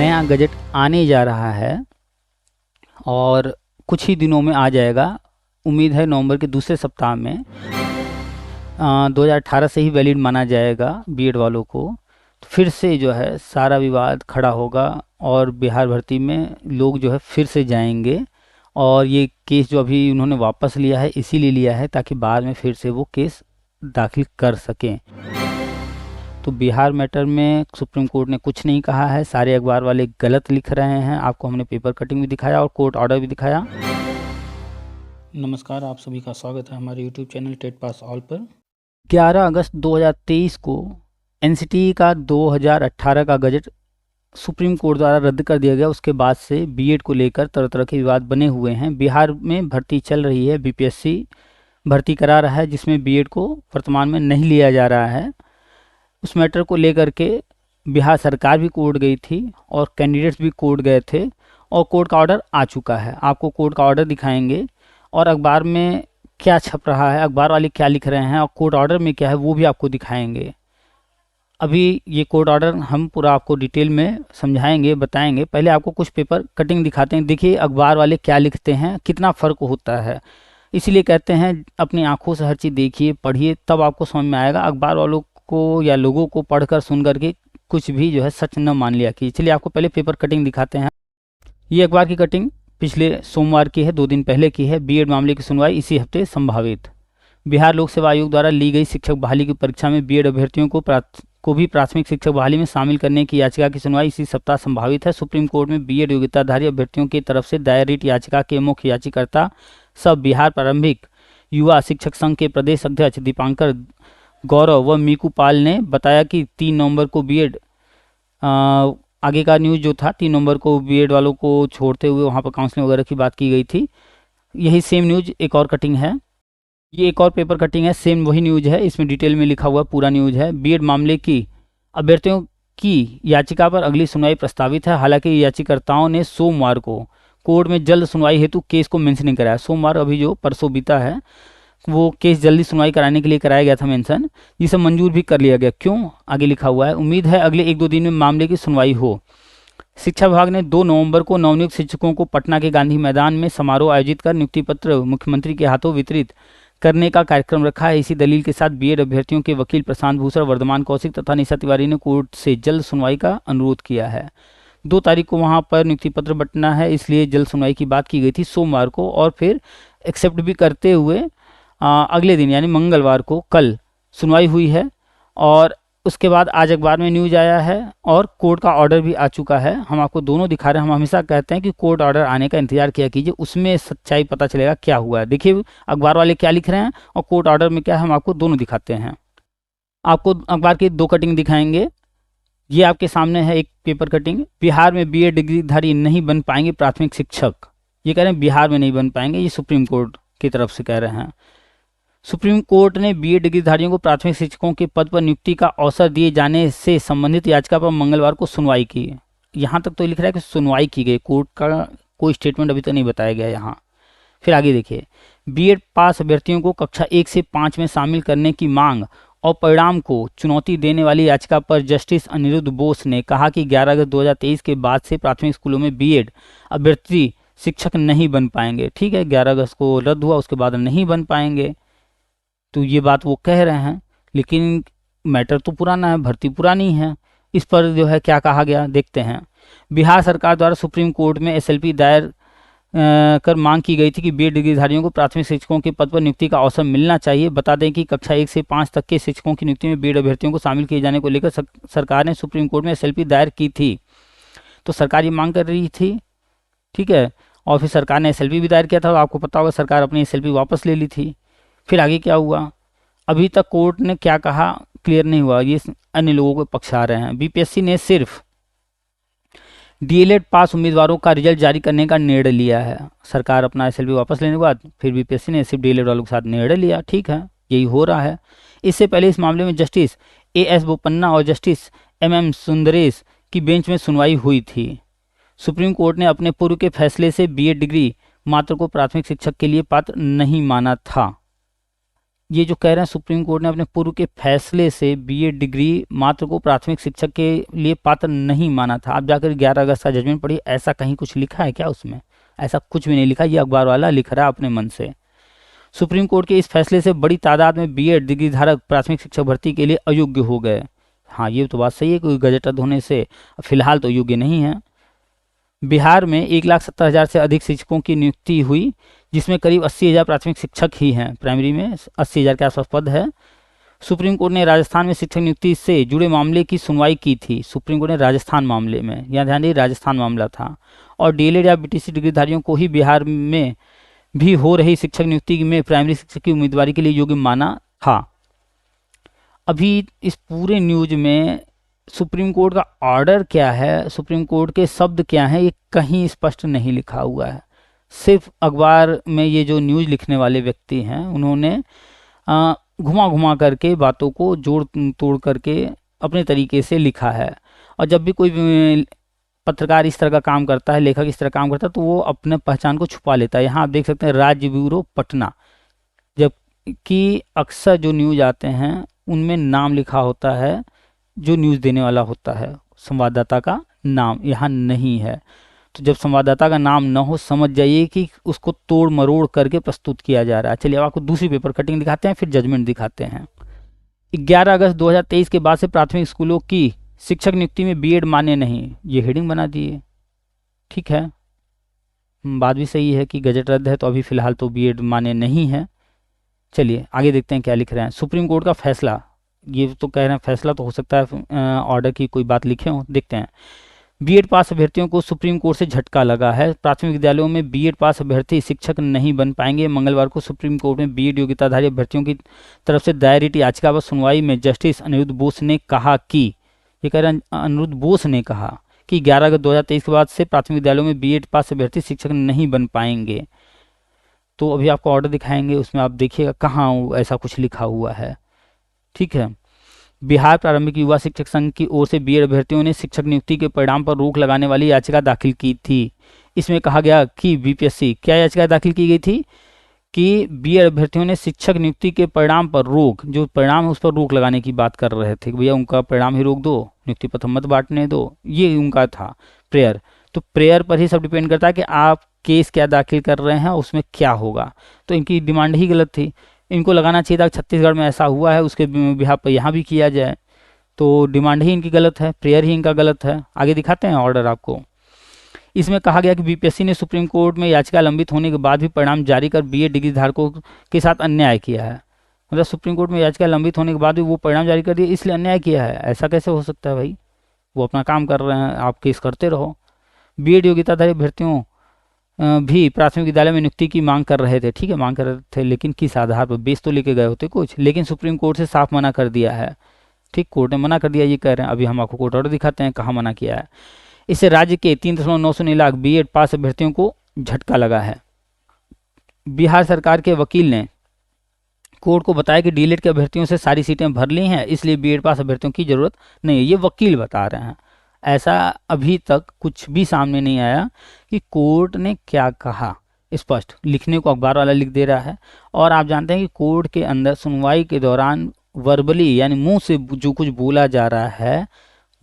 नया गजट आने जा रहा है और कुछ ही दिनों में आ जाएगा। उम्मीद है नवंबर के दूसरे सप्ताह में 2018 से ही वैलिड माना जाएगा बीएड वालों को। तो फिर से जो है सारा विवाद खड़ा होगा और बिहार भर्ती में लोग जो है फिर से जाएंगे। और ये केस जो अभी उन्होंने वापस लिया है इसीलिए लिया है ताकि बाद में फिर से वो केस दाखिल कर सकें। तो बिहार मैटर में सुप्रीम कोर्ट ने कुछ नहीं कहा है, सारे अखबार वाले गलत लिख रहे हैं। आपको हमने पेपर कटिंग भी दिखाया और कोर्ट ऑर्डर भी दिखाया। नमस्कार, आप सभी का स्वागत है हमारे YouTube channel TET pass all पर। 11 अगस्त 2023 को एनसीटी का 2018 का गजट सुप्रीम कोर्ट द्वारा रद्द कर दिया गया। उसके बाद से बीएड को लेकर तरह तरह के विवाद बने हुए हैं। बिहार में भर्ती चल रही है, बीपीएससी भर्ती करा रहा है जिसमें बीएड को वर्तमान में नहीं लिया जा रहा है। उस मैटर को लेकर के बिहार सरकार भी कोर्ट गई थी और कैंडिडेट्स भी कोर्ट गए थे और कोर्ट का ऑर्डर आ चुका है। आपको कोर्ट का ऑर्डर दिखाएंगे और अखबार में क्या छप रहा है, अखबार वाले क्या लिख रहे हैं और कोर्ट ऑर्डर में क्या है वो भी आपको दिखाएंगे। अभी ये कोर्ट ऑर्डर हम पूरा आपको डिटेल में समझाएंगे, बताएंगे। पहले आपको कुछ पेपर कटिंग दिखाते हैं। देखिए अखबार वाले क्या लिखते हैं, कितना फ़र्क होता है। इसीलिए कहते हैं अपनी आंखों से हर चीज़ देखिए, पढ़िए, तब आपको समझ में आएगा। अखबार वालों को या लोगों को पढ़कर सुन करके कुछ भी जो है सच न मान लिया कि। चलिए आपको पहले पेपर कटिंग दिखाते हैं। ये अखबार की कटिंग पिछले सोमवार की है, 2 दिन पहले की है। बीएड मामले की सुनवाई इसी हफ्ते संभावित। बिहार लोक सेवा आयोग द्वारा ली गई शिक्षक बहाली की परीक्षा में बीएड अभ्यर्थियों को भी प्राथमिक शिक्षक बहाली में शामिल करने की याचिका की सुनवाई इसी सप्ताह संभावित है। सुप्रीम कोर्ट में बीएड योग्यताधारी अभ्यर्थियों की तरफ से दायर रिट याचिका के मुख्य याचिकाकर्ता सब बिहार प्रारंभिक युवा शिक्षक संघ के प्रदेश अध्यक्ष दीपांकर गौरव व मीकू पाल ने बताया कि 3 नवंबर को बीएड आगे का न्यूज़ जो था 3 नवंबर को बीएड वालों को छोड़ते हुए वहाँ पर काउंसलिंग वगैरह की बात की गई थी। यही सेम न्यूज़ एक और कटिंग है, ये एक और पेपर कटिंग है, सेम वही न्यूज़ है, इसमें डिटेल में लिखा हुआ पूरा न्यूज़ है। बीएड मामले की अभ्यर्थियों की याचिका पर अगली सुनवाई प्रस्तावित है। हालांकि याचिकाकर्ताओं ने सोमवार को कोर्ट में जल्द सुनवाई हेतु केस को मेंशन नहीं कराया। सोमवार अभी जो परसों बीता है वो केस जल्दी सुनवाई कराने के लिए कराया गया था मेंशन, जिसे मंजूर भी कर लिया गया। क्यों, आगे लिखा हुआ है। उम्मीद है अगले 1-2 दिन में मामले की सुनवाई हो। शिक्षा विभाग ने 2 नवंबर को नवनियुक्त शिक्षकों को पटना के गांधी मैदान में समारोह आयोजित कर नियुक्ति पत्र मुख्यमंत्री के हाथों वितरित करने का कार्यक्रम रखा है। इसी दलील के साथ बीएड अभ्यर्थियों के वकील प्रशांत भूषण, वर्धमान कौशिक तथा निशा तिवारी ने कोर्ट से जल्द सुनवाई का अनुरोध किया है। 2 तारीख को वहां पर नियुक्ति पत्र बंटना है, इसलिए जल्द सुनवाई की बात की गई थी सोमवार को। और फिर एक्सेप्ट भी करते हुए अगले दिन यानी मंगलवार को कल सुनवाई हुई है। और उसके बाद आज अखबार में न्यूज़ आया है और कोर्ट का ऑर्डर भी आ चुका है। हम आपको दोनों दिखा रहे हैं। हम हमेशा कहते हैं कि कोर्ट ऑर्डर आने का इंतजार किया कीजिए, उसमें सच्चाई पता चलेगा क्या हुआ है। देखिए अखबार वाले क्या लिख रहे हैं और कोर्ट ऑर्डर में क्या है, हम आपको दोनों दिखाते हैं। आपको अखबार की 2 कटिंग दिखाएंगे। ये आपके सामने है एक पेपर कटिंग। बिहार में बीएड डिग्रीधारी नहीं बन पाएंगे प्राथमिक शिक्षक, ये कह रहे हैं बिहार में नहीं बन पाएंगे, ये सुप्रीम कोर्ट की तरफ से कह रहे हैं। सुप्रीम कोर्ट ने बीएड डिग्रीधारियों को प्राथमिक शिक्षकों के पद पर नियुक्ति का अवसर दिए जाने से संबंधित याचिका पर मंगलवार को सुनवाई की। यहाँ तक तो लिख रहा है कि सुनवाई की गई, कोर्ट का कोई स्टेटमेंट अभी तक नहीं बताया गया यहाँ। फिर आगे देखिए, बीएड पास अभ्यर्थियों को कक्षा 1 से 5 में शामिल करने की मांग और परिणाम को चुनौती देने वाली याचिका पर जस्टिस अनिरुद्ध बोस ने कहा कि 11 अगस्त 2023 के बाद से प्राथमिक स्कूलों में बीएड अभ्यर्थी शिक्षक नहीं बन पाएंगे। ठीक है, 11 अगस्त को रद्द हुआ, उसके बाद नहीं बन पाएंगे, तो ये बात वो कह रहे हैं। लेकिन मैटर तो पुराना है, भर्ती पुरानी है। इस पर जो है क्या कहा गया देखते हैं। बिहार सरकार द्वारा सुप्रीम कोर्ट में एसएलपी दायर कर मांग की गई थी कि बीएड डिग्रीधारियों को प्राथमिक शिक्षकों के पद पर नियुक्ति का अवसर मिलना चाहिए। बता दें कि कक्षा 1 से 5 तक के शिक्षकों की नियुक्ति में बीएड अभ्यर्थियों को शामिल किए जाने को लेकर सरकार ने सुप्रीम कोर्ट में एसएलपी दायर की थी। तो सरकार ये मांग कर रही थी, ठीक है, और फिर सरकार ने एसएलपी भी दायर किया था। आपको पता होगा सरकार अपनी एसएलपी वापस ले ली थी। फिर आगे क्या हुआ, अभी तक कोर्ट ने क्या कहा क्लियर नहीं हुआ, ये अन्य लोगों को पक्ष आ रहे हैं। बीपीएससी ने सिर्फ डीएलएड पास उम्मीदवारों का रिजल्ट जारी करने का निर्णय लिया है। सरकार अपना एसएलपी वापस लेने के बाद फिर बीपीएससी ने सिर्फ डीएलएड वालों के साथ निर्णय लिया। ठीक है, यही हो रहा है। इससे पहले इस मामले में जस्टिस एएस बोपन्ना और जस्टिस एमएम सुंदरेश की बेंच में सुनवाई हुई थी। सुप्रीम कोर्ट ने अपने पूर्व के फैसले से बीएड डिग्री मात्र को प्राथमिक शिक्षक के लिए पात्र नहीं माना था। ये जो कह रहे हैं सुप्रीम कोर्ट ने अपने पूर्व के फैसले से बीएड डिग्री मात्र को प्राथमिक शिक्षक के लिए पात्र नहीं माना था। आप जाकर 11 अगस्त का जजमेंट पढ़िए, ऐसा कहीं कुछ लिखा है क्या उसमें? ऐसा कुछ भी नहीं लिखा, ये अखबार वाला लिख रहा है अपने मन से। सुप्रीम कोर्ट के इस फैसले से बड़ी तादाद में बीएड डिग्री धारक प्राथमिक शिक्षक भर्ती के लिए अयोग्य हो गए। हाँ, ये तो बात सही है, कोई गजट रद्द होने से फिलहाल तो योग्य नहीं है। बिहार में 1,70,000 से अधिक शिक्षकों की नियुक्ति हुई, जिसमें करीब 80,000 प्राथमिक शिक्षक ही हैं। प्राइमरी में 80,000 के आसपास पद है। सुप्रीम कोर्ट ने राजस्थान में शिक्षक नियुक्ति से जुड़े मामले की सुनवाई की थी। सुप्रीम कोर्ट ने राजस्थान मामले में, यहाँ ध्यान दीजिए राजस्थान मामला था, और डीएलएड या बीटीसी डिग्रीधारियों को ही बिहार में भी हो रही शिक्षक नियुक्ति में प्राइमरी शिक्षक की उम्मीदवारी के लिए योग्य माना था। अभी इस पूरे न्यूज में सुप्रीम कोर्ट का ऑर्डर क्या है, सुप्रीम कोर्ट के शब्द क्या हैं, ये कहीं स्पष्ट नहीं लिखा हुआ है। सिर्फ अखबार में ये जो न्यूज़ लिखने वाले व्यक्ति हैं, उन्होंने घुमा घुमा करके बातों को जोड़ तोड़ करके अपने तरीके से लिखा है। और जब भी कोई पत्रकार इस तरह का काम करता है, लेखक इस तरह काम करता है, तो वो अपने पहचान को छुपा लेता है। यहाँ आप देख सकते हैं राज्य ब्यूरो पटना, जबकि अक्सर जो न्यूज़ आते हैं उनमें नाम लिखा होता है जो न्यूज़ देने वाला होता है, संवाददाता का नाम यहाँ नहीं है। तो जब संवाददाता का नाम न हो, समझ जाइए कि उसको तोड़ मरोड़ करके प्रस्तुत किया जा रहा है। चलिए अब आपको दूसरी पेपर कटिंग दिखाते हैं, फिर जजमेंट दिखाते हैं। 11 अगस्त 2023 के बाद से प्राथमिक स्कूलों की शिक्षक नियुक्ति में बीएड मान्य नहीं, ये हेडिंग बना दिए। ठीक है, बात भी सही है कि गजट रद्द है, तो अभी फिलहाल तो बीएड मान्य नहीं है। चलिए आगे देखते हैं क्या लिख रहे हैं। सुप्रीम कोर्ट का फैसला, ये तो कह रहे हैं फैसला, तो हो सकता है ऑर्डर की कोई बात लिखे हो। देखते हैं। बीएड पास अभ्यर्थियों को सुप्रीम कोर्ट से झटका लगा है। प्राथमिक विद्यालयों में बीएड पास अभ्यर्थी शिक्षक नहीं बन पाएंगे। मंगलवार को सुप्रीम कोर्ट में बीएड योग्यताधारी अभ्यर्थियों की तरफ से दायर याचिका पर सुनवाई में जस्टिस अनिरुद्ध बोस ने कहा कि, ये कह रहे हैं अनिरुद्ध बोस ने कहा कि 11 अगस्त 2023 के बाद से प्राथमिक विद्यालयों में बीएड पास अभ्यर्थी शिक्षक नहीं बन पाएंगे। तो अभी आपको ऑर्डर दिखाएंगे, उसमें आप देखिएगा कहाँ ऐसा कुछ लिखा हुआ है। ठीक है। बिहार प्रारंभिक युवा शिक्षक संघ की ओर से बीएड अभ्यर्थियों ने शिक्षक नियुक्ति के परिणाम पर रोक लगाने वाली याचिका दाखिल की थी। इसमें कहा गया कि बीपीएससी, क्या याचिका दाखिल की गई थी कि बीएड अभ्यर्थियों ने शिक्षक नियुक्ति के परिणाम पर रोक, जो परिणाम है उस पर रोक लगाने की बात कर रहे थे। भैया उनका परिणाम ही रोक दो, नियुक्ति पत्र मत बांटने दो, ये उनका था प्रेयर। तो प्रेयर पर ही सब डिपेंड करता है कि आप केस क्या दाखिल कर रहे हैं, उसमें क्या होगा। तो इनकी डिमांड ही गलत थी। इनको लगाना चाहिए था छत्तीसगढ़ में ऐसा हुआ है, उसके बिहाफ पर यहाँ भी किया जाए। तो डिमांड ही इनकी गलत है, प्रेयर ही इनका गलत है। आगे दिखाते हैं ऑर्डर आपको। इसमें कहा गया कि बीपीएससी ने सुप्रीम कोर्ट में याचिका लंबित होने के बाद भी परिणाम जारी कर बीएड डिग्री धारकों के साथ अन्याय किया है। मतलब सुप्रीम कोर्ट में याचिका लंबित होने के बाद भी वो परिणाम जारी कर दिए, इसलिए अन्याय किया है। ऐसा कैसे हो सकता है भाई? वो अपना काम कर रहे हैं, आप केस करते रहो। बीएड योग्यताधारी अभ्यर्थियों भी प्राथमिक विद्यालय में नियुक्ति की मांग कर रहे थे। ठीक है, मांग कर रहे थे, लेकिन किस आधार पर? बेस तो लेके गए होते कुछ, लेकिन सुप्रीम कोर्ट से साफ मना कर दिया है। ठीक, कोर्ट ने मना कर दिया, ये कह रहे हैं। अभी हम आपको कोर्ट ऑर्डर दिखाते हैं कहाँ मना किया है। इससे राज्य के 3.9 लाख बीएड पास अभ्यर्थियों को झटका लगा है। बिहार सरकार के वकील ने कोर्ट को बताया कि डीएलएड के अभ्यर्थियों से सारी सीटें भर ली हैं, इसलिए बीएड पास अभ्यर्थियों की जरूरत नहीं है। ये वकील बता रहे हैं, ऐसा अभी तक कुछ भी सामने नहीं आया कि कोर्ट ने क्या कहा। स्पष्ट लिखने को अखबार वाला लिख दे रहा है। और आप जानते हैं कि कोर्ट के अंदर सुनवाई के दौरान वर्बली, यानी मुंह से जो कुछ बोला जा रहा है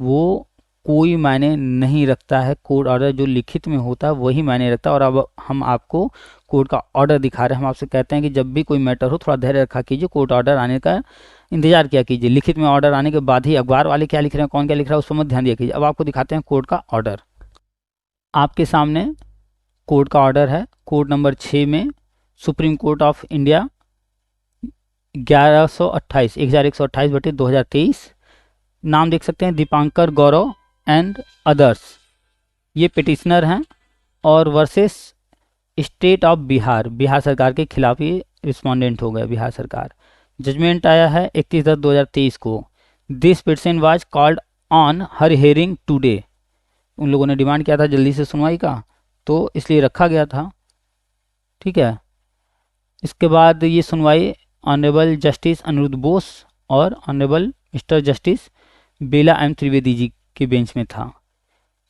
वो कोई मायने नहीं रखता है। कोर्ट ऑर्डर जो लिखित में होता है वही मायने रखता है। और अब हम आपको कोर्ट का ऑर्डर दिखा रहे हैं। हम आपसे कहते हैं कि जब भी कोई मैटर हो, थोड़ा धैर्य रखा कीजिए, कोर्ट ऑर्डर आने का इंतजार किया कीजिए। लिखित में ऑर्डर आने के बाद ही अखबार वाले क्या लिख रहे हैं, कौन क्या लिख रहा है, उस पर मत ध्यान दिया कीजिए। अब आपको दिखाते हैं कोर्ट का ऑर्डर। आपके सामने कोर्ट का ऑर्डर है। कोर्ट नंबर 6 में सुप्रीम कोर्ट ऑफ इंडिया 1128/2023। नाम देख सकते हैं, दीपांकर गौरव एंड अदर्स। ये पिटिशनर हैं और versus state of Bihar, Bihar सरकार के खिलाफ ये रिस्पोंडेंट हो गए, बिहार सरकार। जजमेंट आया है 31/10/2023 को। This petition was called on her hearing today. उन लोगों ने डिमांड किया था जल्दी से सुनवाई का, तो इसलिए रखा गया था। ठीक है। इसके बाद ये सुनवाई ऑनरेबल जस्टिस अनिरुद्ध बोस और ऑनरेबल मिस्टर जस्टिस बेला एम त्रिवेदी जी के बेंच में था।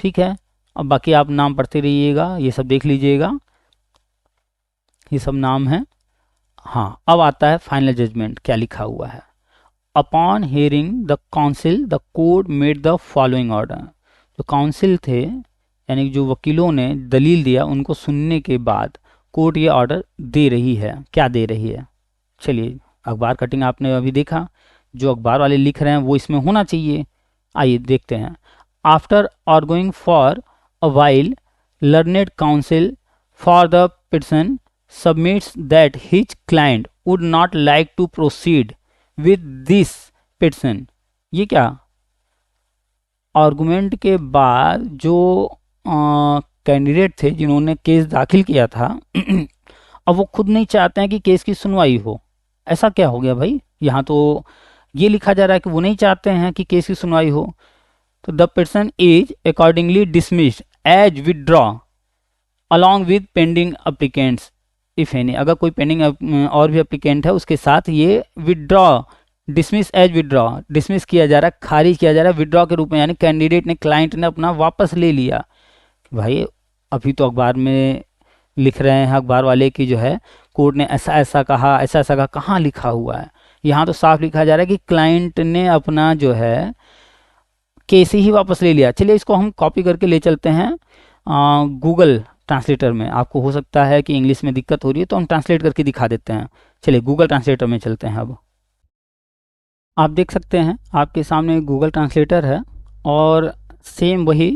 ठीक है। अब बाकी आप नाम पढ़ते रहिएगा, ये सब देख लीजिएगा, ये सब नाम है। हाँ, अब आता है फाइनल जजमेंट, क्या लिखा हुआ है। Upon hearing the counsel the court made the following order. जो काउंसिल थे यानी कि जो वकीलों ने दलील दिया, उनको सुनने के बाद कोर्ट ये ऑर्डर दे रही है। क्या दे रही है? चलिए, अखबार कटिंग आपने अभी देखा, जो अखबार वाले लिख रहे हैं वो इसमें होना चाहिए। आइए देखते हैं। After arguing for a while, learned council for the petition submits that his client would not like to proceed with this petition। ये क्या? आर्गुमेंट के बाद जो कैंडिडेट थे जिन्होंने केस दाखिल किया था अब वो खुद नहीं चाहते हैं कि केस की सुनवाई हो। ऐसा क्या हो गया भाई? यहाँ तो ये लिखा जा रहा है कि वो नहीं चाहते हैं कि केस की सुनवाई हो। तो the petition is accordingly dismissed as withdraw along with pending applicants if any. अगर कोई पेंडिंग और भी अप्लीकेंट है उसके साथ ये withdraw, dismiss as withdraw, dismiss किया जा रहा है, खारिज किया जा रहा है विदड्रॉ के रूप में, यानी कैंडिडेट ने, क्लाइंट ने अपना वापस ले लिया। भाई अभी तो अखबार में लिख रहे हैं अखबार वाले की जो है कोर्ट ने ऐसा ऐसा कहा, ऐसा ऐसा कहा, कहाँ लिखा हुआ है? यहाँ तो साफ लिखा जा रहा है कि क्लाइंट ने अपना जो है केस ही वापस ले लिया। चलिए इसको हम कॉपी करके ले चलते हैं गूगल ट्रांसलेटर में। आपको हो सकता है कि इंग्लिश में दिक्कत हो रही है तो हम ट्रांसलेट करके दिखा देते हैं। चलिए गूगल ट्रांसलेटर में चलते हैं। अब आप देख सकते हैं आपके सामने गूगल ट्रांसलेटर है और सेम वही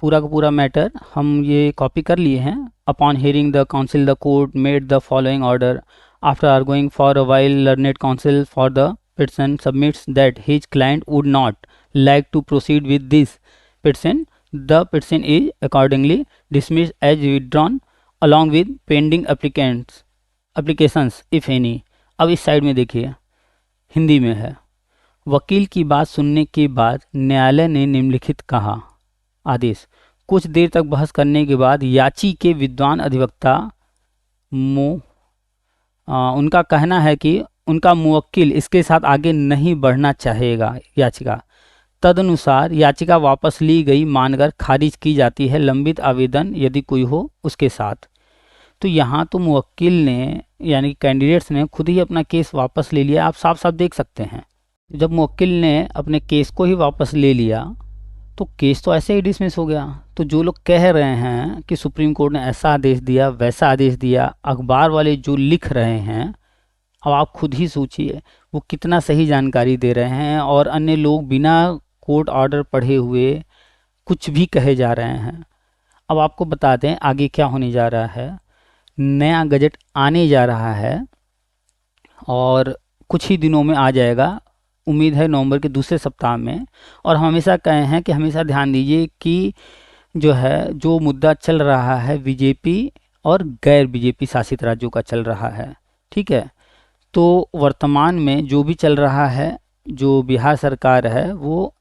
पूरा का पूरा मैटर हम ये कॉपी कर लिए हैं। Upon hearing the counsel the court made the following order after arguing for a while learned council for the petition submits that his client would not like to proceed with this petition, the petition is accordingly dismissed as withdrawn along with pending applications if any। अब इस side में देखिए हिंदी में है। वकील की बात सुनने के बाद न्यायालय ने निम्नलिखित कहा। आदेश। कुछ देर तक बहस करने के बाद याची के विद्वान अधिवक्ता उनका कहना है कि उनका मुवक्किल इसके साथ आगे नहीं बढ़ना चाहेगा। याचिका तदनुसार याचिका वापस ली गई मानकर खारिज की जाती है, लंबित आवेदन यदि कोई हो उसके साथ। तो यहाँ तो मुवक्किल ने यानी कैंडिडेट्स ने खुद ही अपना केस वापस ले लिया। आप साफ साफ देख सकते हैं जब मुवक्किल ने अपने केस को ही वापस ले लिया तो केस तो ऐसे ही डिसमिस हो गया। तो जो लोग कह रहे हैं कि सुप्रीम कोर्ट ने ऐसा आदेश दिया, वैसा आदेश दिया, अखबार वाले जो लिख रहे हैं, अब आप खुद ही सोचिए वो कितना सही जानकारी दे रहे हैं और अन्य लोग बिना कोर्ट ऑर्डर पढ़े हुए कुछ भी कहे जा रहे हैं। अब आपको बता दें आगे क्या होने जा रहा है। नया गजट आने जा रहा है और कुछ ही दिनों में आ जाएगा, उम्मीद है नवंबर के दूसरे सप्ताह में। और हम हमेशा कहे हैं कि हमेशा ध्यान दीजिए कि जो है जो मुद्दा चल रहा है बीजेपी और गैर बीजेपी शासित राज्यों का चल रहा है, ठीक है। तो वर्तमान में जो भी चल रहा है, जो बिहार सरकार है वो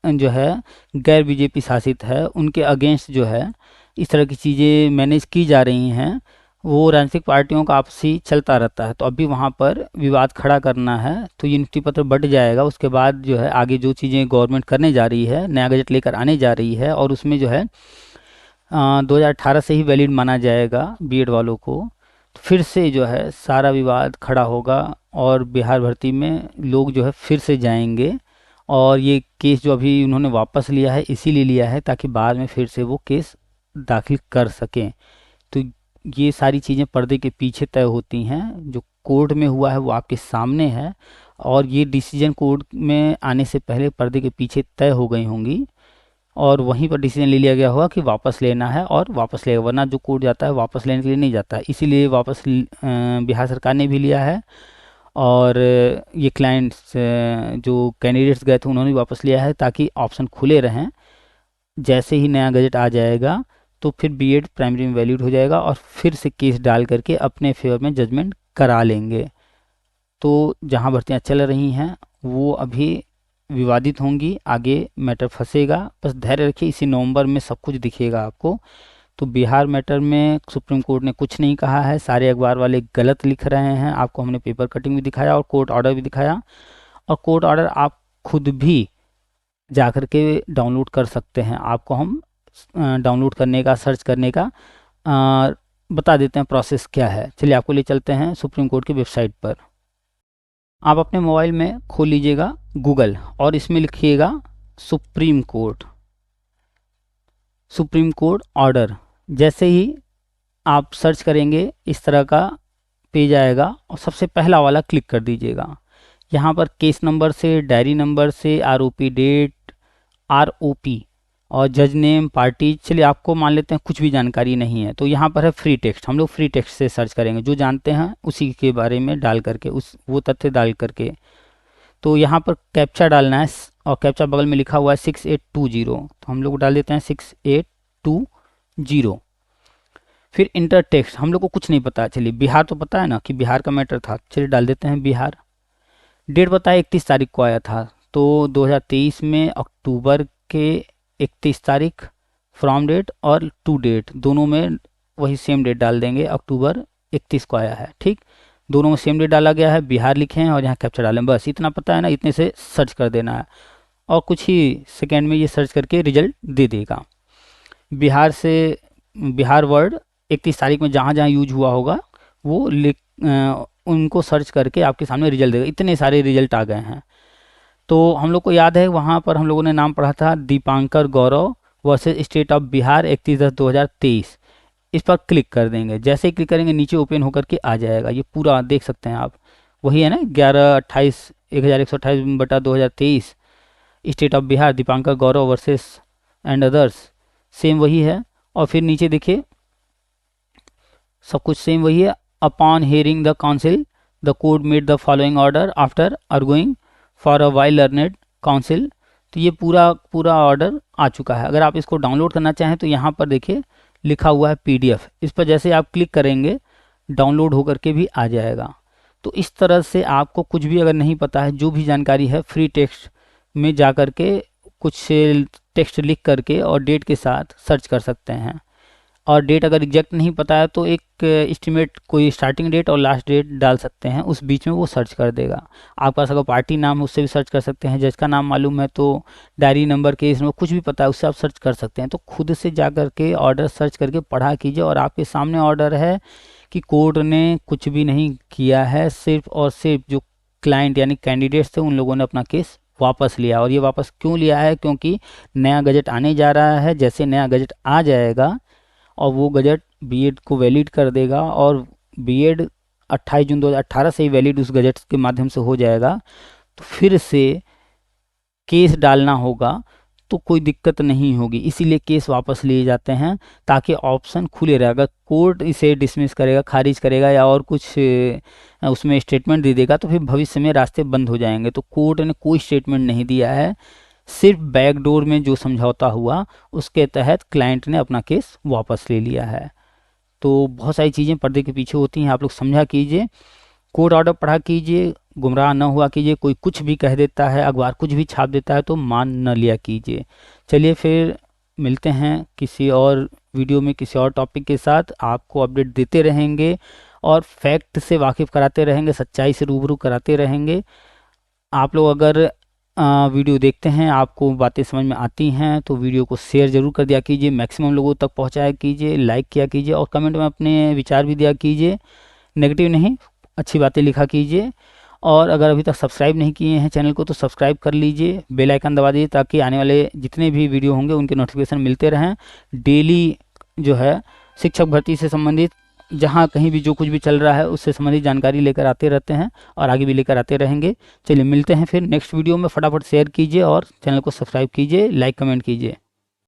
जो है गैर बीजेपी शासित है, उनके अगेंस्ट जो है इस तरह की चीज़ें मैनेज की जा रही हैं। वो राजनीतिक पार्टियों का आपसी चलता रहता है। तो अभी वहाँ पर विवाद खड़ा करना है तो ये नियुक्ति पत्र बढ़ जाएगा। उसके बाद जो है आगे जो चीज़ें गवर्नमेंट करने जा रही है, नया गजट लेकर आने जा रही है और उसमें जो है 2018 से ही वैलिड माना जाएगा बीएड वालों को। तो फिर से जो है सारा विवाद खड़ा होगा और बिहार भर्ती में लोग जो है फिर से जाएंगे। और ये केस जो अभी उन्होंने वापस लिया है इसीलिए लिया है ताकि बाद में फिर से वो केस दाखिल कर सकें। तो ये सारी चीज़ें पर्दे के पीछे तय होती हैं। जो कोर्ट में हुआ है वो आपके सामने है और ये डिसीजन कोर्ट में आने से पहले पर्दे के पीछे तय हो गई होंगी और वहीं पर डिसीजन ले लिया गया होगा कि वापस लेना है और वापस लेगा, वरना जो कोर्ट जाता है वापस लेने के लिए नहीं जाता है। इसीलिए वापस बिहार सरकार ने भी लिया है और ये क्लाइंट्स जो कैंडिडेट्स गए थे उन्होंने वापस लिया है ताकि ऑप्शन खुले रहें। जैसे ही नया गजट आ जाएगा तो फिर बीएड प्राइमरी में वैलिड हो जाएगा और फिर से केस डाल करके अपने फेवर में जजमेंट करा लेंगे। तो जहां भर्तियां चल रही हैं वो अभी विवादित होंगी, आगे मैटर फंसेगा। बस धैर्य रखिए, इसी नवंबर में सब कुछ दिखेगा आपको। तो बिहार मैटर में सुप्रीम कोर्ट ने कुछ नहीं कहा है, सारे अखबार वाले गलत लिख रहे हैं। आपको हमने पेपर कटिंग भी दिखाया और कोर्ट ऑर्डर भी दिखाया और कोर्ट ऑर्डर आप खुद भी जाकर के डाउनलोड कर सकते हैं। आपको हम डाउनलोड करने का, सर्च करने का बता देते हैं प्रोसेस क्या है। चलिए आपको ले चलते हैं सुप्रीम कोर्ट की वेबसाइट पर। आप अपने मोबाइल में खोल लीजिएगा गूगल और इसमें लिखिएगा supreme court, supreme court order. जैसे ही आप सर्च करेंगे इस तरह का पेज आएगा और सबसे पहला वाला क्लिक कर दीजिएगा। यहाँ पर केस नंबर से, डायरी नंबर से, आरओपी डेट, आरओपी और जज नेम, पार्टी, चलिए आपको मान लेते हैं कुछ भी जानकारी नहीं है तो यहाँ पर है फ्री टेक्स्ट। हम लोग फ्री टेक्स्ट से सर्च करेंगे, जो जानते हैं उसी के बारे में डाल करके, उस वो तथ्य डाल करके। तो यहाँ पर कैप्चा डालना है और कैप्चा बगल में लिखा हुआ है 6820, तो हम लोग डाल देते हैं 6820। फिर इंटर टेक्स्ट, हम लोग को कुछ नहीं पता, चलिए बिहार तो पता है ना कि बिहार का मैटर था, चलिए डाल देते हैं बिहार। डेट बताया 31 तारीख को आया था, तो 2023 में अक्टूबर के 31 तारीख फ्रॉम डेट और टू डेट दोनों में वही सेम डेट डाल देंगे, अक्टूबर 31 को आया है। ठीक, दोनों में सेम डेट डाला गया है, बिहार लिखे हैं और यहाँ कैप्चर डालें, बस इतना पता है ना, इतने से सर्च कर देना है और कुछ ही सेकेंड में ये सर्च करके रिजल्ट दे देगा। बिहार से बिहार वर्ड 31 तारीख में जहाँ जहाँ यूज हुआ होगा वो उनको सर्च करके आपके सामने रिजल्ट देगा। इतने सारे रिजल्ट आ गए हैं। तो हम लोग को याद है वहाँ पर हम लोगों ने नाम पढ़ा था दीपांकर गौरव वर्सेस स्टेट ऑफ बिहार 31/10/2023। इस पर क्लिक कर देंगे, जैसे ही क्लिक करेंगे नीचे ओपन होकर के आ जाएगा, ये पूरा देख सकते हैं आप, वही है ना 1128 state of Bihar Dipankar Gaurav versus and others, same वही है। और फिर नीचे देखिए सब कुछ सेम वही है। Upon hearing the counsel the court made the following order after arguing for a while learned counsel. तो ये पूरा ऑर्डर आ चुका है। अगर आप इसको डाउनलोड करना चाहें तो यहाँ पर देखिए लिखा हुआ है PDF, इस पर जैसे आप क्लिक करेंगे डाउनलोड होकर के भी आ जाएगा। तो इस तरह से आपको कुछ भी अगर नहीं पता है, जो भी जानकारी है फ्री टेक्स्ट में जा कर के कुछ टेक्स्ट लिख करके और डेट के साथ सर्च कर सकते हैं। और डेट अगर एग्जैक्ट नहीं पता है तो एक एस्टिमेट कोई स्टार्टिंग डेट और लास्ट डेट डाल सकते हैं, उस बीच में वो सर्च कर देगा। आपका अगर पार्टी नाम है उससे भी सर्च कर सकते हैं, जज का नाम मालूम है तो डायरी नंबर, केस नंबर, कुछ भी पता है उससे आप सर्च कर सकते हैं। तो खुद से जा कर के ऑर्डर सर्च करके पढ़ा कीजिए और आपके सामने ऑर्डर है कि कोर्ट ने कुछ भी नहीं किया है, सिर्फ और सिर्फ जो क्लाइंट यानी कैंडिडेट्स थे उन लोगों ने अपना केस वापस लिया। और ये वापस क्यों लिया है, क्योंकि नया गजट आने जा रहा है। जैसे नया गजट आ जाएगा और वो गजट बीएड को वैलिड कर देगा और बीएड 28 जून 2018 से ही वैलिड उस गजट के माध्यम से हो जाएगा, तो फिर से केस डालना होगा तो कोई दिक्कत नहीं होगी। इसीलिए केस वापस लिए जाते हैं ताकि ऑप्शन खुले रहे। अगर कोर्ट इसे डिसमिस करेगा, खारिज करेगा या और कुछ उसमें स्टेटमेंट दे देगा तो फिर भविष्य में रास्ते बंद हो जाएंगे। तो कोर्ट ने कोई स्टेटमेंट नहीं दिया है, सिर्फ बैकडोर में जो समझौता हुआ उसके तहत क्लाइंट ने अपना केस वापस ले लिया है। तो बहुत सारी चीज़ें पर्दे के पीछे होती हैं, आप लोग समझा कीजिए, कोर्ट ऑर्डर पढ़ा कीजिए, गुमराह न हुआ कीजिए। कोई कुछ भी कह देता है, अखबार कुछ भी छाप देता है तो मान न लिया कीजिए। चलिए फिर मिलते हैं किसी और वीडियो में किसी और टॉपिक के साथ। आपको अपडेट देते रहेंगे और फैक्ट से वाकिफ़ कराते रहेंगे, सच्चाई से रूबरू कराते रहेंगे। आप लोग अगर वीडियो देखते हैं, आपको बातें समझ में आती हैं तो वीडियो को शेयर ज़रूर कर दिया कीजिए, मैक्सिमम लोगों तक पहुंचाया कीजिए, लाइक किया कीजिए और कमेंट में अपने विचार भी दिया कीजिए। नेगेटिव नहीं, अच्छी बातें लिखा कीजिए। और अगर अभी तक सब्सक्राइब नहीं किए हैं चैनल को तो सब्सक्राइब कर लीजिए, बेल आइकन दबा दीजिए ताकि आने वाले जितने भी वीडियो होंगे उनके नोटिफिकेशन मिलते रहें। डेली जो है शिक्षक भर्ती से संबंधित जहाँ कहीं भी जो कुछ भी चल रहा है उससे संबंधित जानकारी लेकर आते रहते हैं और आगे भी लेकर आते रहेंगे। चलिए मिलते हैं फिर नेक्स्ट वीडियो में। फटाफट शेयर कीजिए और चैनल को सब्सक्राइब कीजिए, लाइक कमेंट कीजिए।